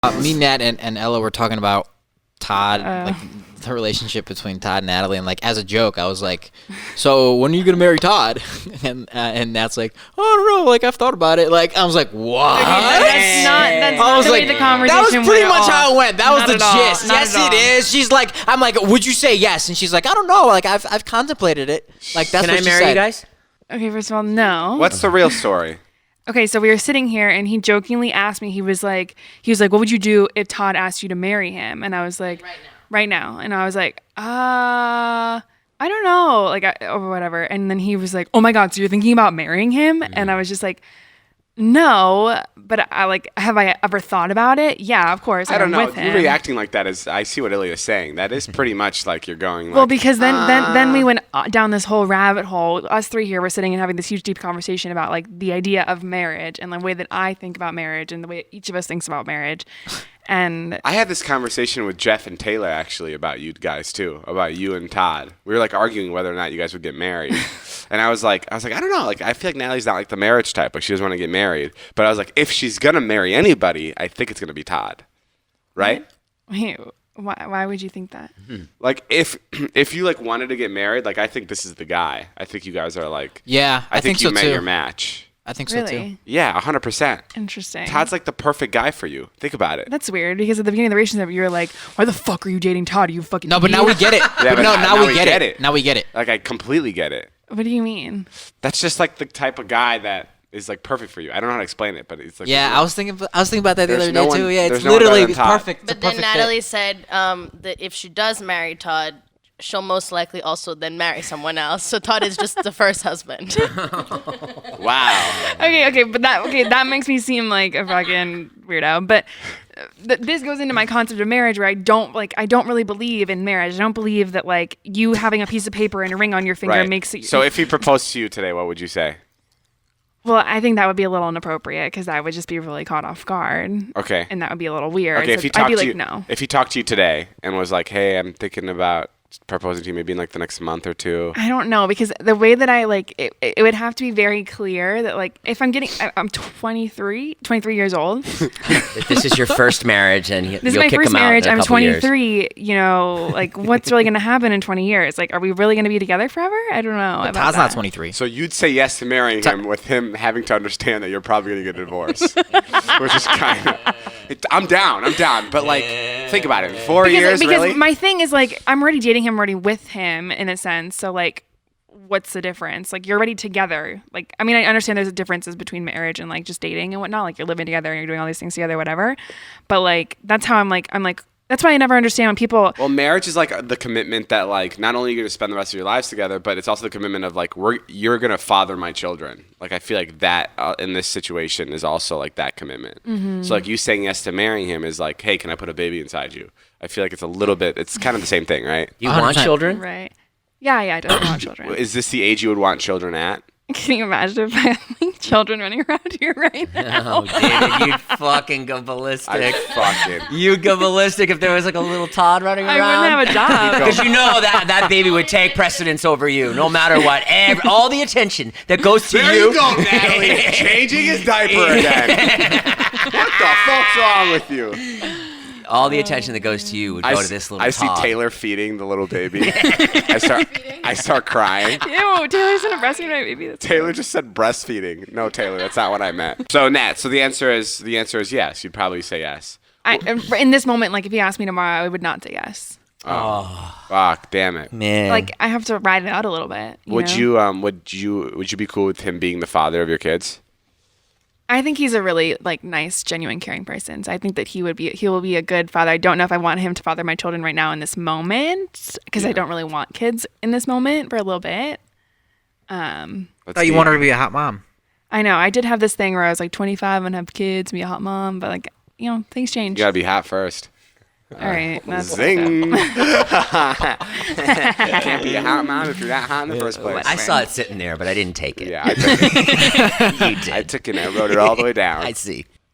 Me, Nat, and Ella were talking about Todd, like the relationship between Todd and Natalie, and like as a joke, I was like, "So when are you gonna marry Todd?" And Nat's like, "Oh, I don't know. Like I've thought about it." Like I was like, "What?" That's not the way the conversation that was pretty went much off. how it went. That was Not the at all. gist. Not Yes, at it all. is. She's like, I'm like, "Would you say yes?" And she's like, "I don't know. Like I've contemplated it." Like that's Can what I she marry said. you guys? Okay, first of all, no. What's the real story? Okay, so we were sitting here, and he jokingly asked me. He was like, "What would you do if Todd asked you to marry him?" And I was like, "Right now." And I was like, I don't know, or whatever. And then he was like, "Oh my God, so you're thinking about marrying him?" And I was just like, "No, but have I ever thought about it? Yeah, of course. I don't know. With him. You reacting like that is, I see what Ilya is saying. That is pretty much like you're going like, Well, because then we went down this whole rabbit hole. Us three here were sitting and having this huge, deep conversation about like the idea of marriage and the way that I think about marriage and the way each of us thinks about marriage. And I had this conversation with Jeff and Taylor actually about you guys too, about you and Todd. We were like arguing whether or not you guys would get married. And I was like, I don't know. Like, I feel like Natalie's not like the marriage type. Like, she doesn't want to get married. But I was like, if she's going to marry anybody, I think it's going to be Todd. Right? wait, why would you think that? Like, if you like wanted to get married, like, I think this is the guy. I think you guys are like, Yeah, I think you so met too. your match. I think so too. Really? Yeah, 100%. Interesting. Todd's like the perfect guy for you. Think about it. That's weird because at the beginning of the relationship, you were like, "Why the fuck are you dating Todd? Are you fucking No, but now we get it. Yeah, but now we get it. Now we get it. Like, I completely get it. What do you mean? That's just like the type of guy that is like perfect for you. I don't know how to explain it, but it's like Yeah, I was thinking about that the There's other no day one- too. Yeah, it's there's no one better literally than Todd. perfect. It's a But then perfect Natalie fit. said that if she does marry Todd, she'll most likely also then marry someone else. So Todd is just the first husband. wow. Okay, but that makes me seem like a fucking weirdo. But this goes into my concept of marriage, where I don't really believe in marriage. I don't believe that like you having a piece of paper and a ring on your finger Right. makes it. So if he proposed to you today, what would you say? Well, I think that would be a little inappropriate because I would just be really caught off guard. Okay. And that would be a little weird. Okay, So if he I'd talked be to like, you, no. if he talked to you today and was like, "Hey, I'm thinking about proposing to you maybe in like the next month or two." I don't know because the way that I like it would have to be very clear that like if I'm 23 years old. If this is your first marriage and This you'll is my kick first him out marriage. in a I'm couple years. 23. You know, like what's really going to happen in 20 years? Like, are we really going to be together forever? I don't know. about Todd's that. not 23. So you'd say yes to marrying him with him having to understand that you're probably going to get a divorce, which is kind of. I'm down. But like, think about it. 4 years, because really? my thing is like I'm already dating him, already with him in a sense. So like, what's the difference? Like you're already together. Like I mean, I understand there's differences between marriage and like just dating and whatnot. Like you're living together and you're doing all these things together, whatever. But like that's how I'm like that's why I never understand when people. Well, marriage is like the commitment that like not only are you going to spend the rest of your lives together, but it's also the commitment of like you're going to father my children. Like I feel like that in this situation is also like that commitment. Mm-hmm. So like you saying yes to marrying him is like, hey, can I put a baby inside you? I feel like it's a little bit. It's kind of the same thing, right? You want 100%. children? Right. Yeah, I don't want children. Is this the age you would want children at? Can you imagine if I had like children running around here right now? Oh, David, you'd fucking go ballistic. Fucking. You'd go ballistic if there was like a little Todd running I around. wouldn't have a job. Because you know that baby would take precedence over you, no matter what. All the attention that goes to There you. you go, Natalie. Changing his diaper again. What the fuck's wrong with you? All the attention that goes to you would go to this little I see Todd. Taylor feeding the little baby. I start crying. Ew, Taylor's gonna breastfeed my baby. That's Taylor just said breastfeeding. No, Taylor, that's not what I meant. So Nat, the answer is yes. You'd probably say yes. in this moment, like if he asked me tomorrow, I would not say yes. Fuck, damn it. Man. Like I have to ride it out a little bit. Would know? you be cool with him being the father of your kids? I think he's a really like nice, genuine, caring person. So I think that he will be a good father. I don't know if I want him to father my children right now in this moment because I don't really want kids in this moment for a little bit. I thought you wanted her to be a hot mom. I know I did have this thing where I was like 25 and have kids, be a hot mom, but like things change. You gotta be hot first. All right, that's Zing. Can't be a hot mom if you're not hot in the first place. I saw it sitting there, but I didn't take it. Yeah, I took it. You did. I took it and I wrote it all the way down. I see.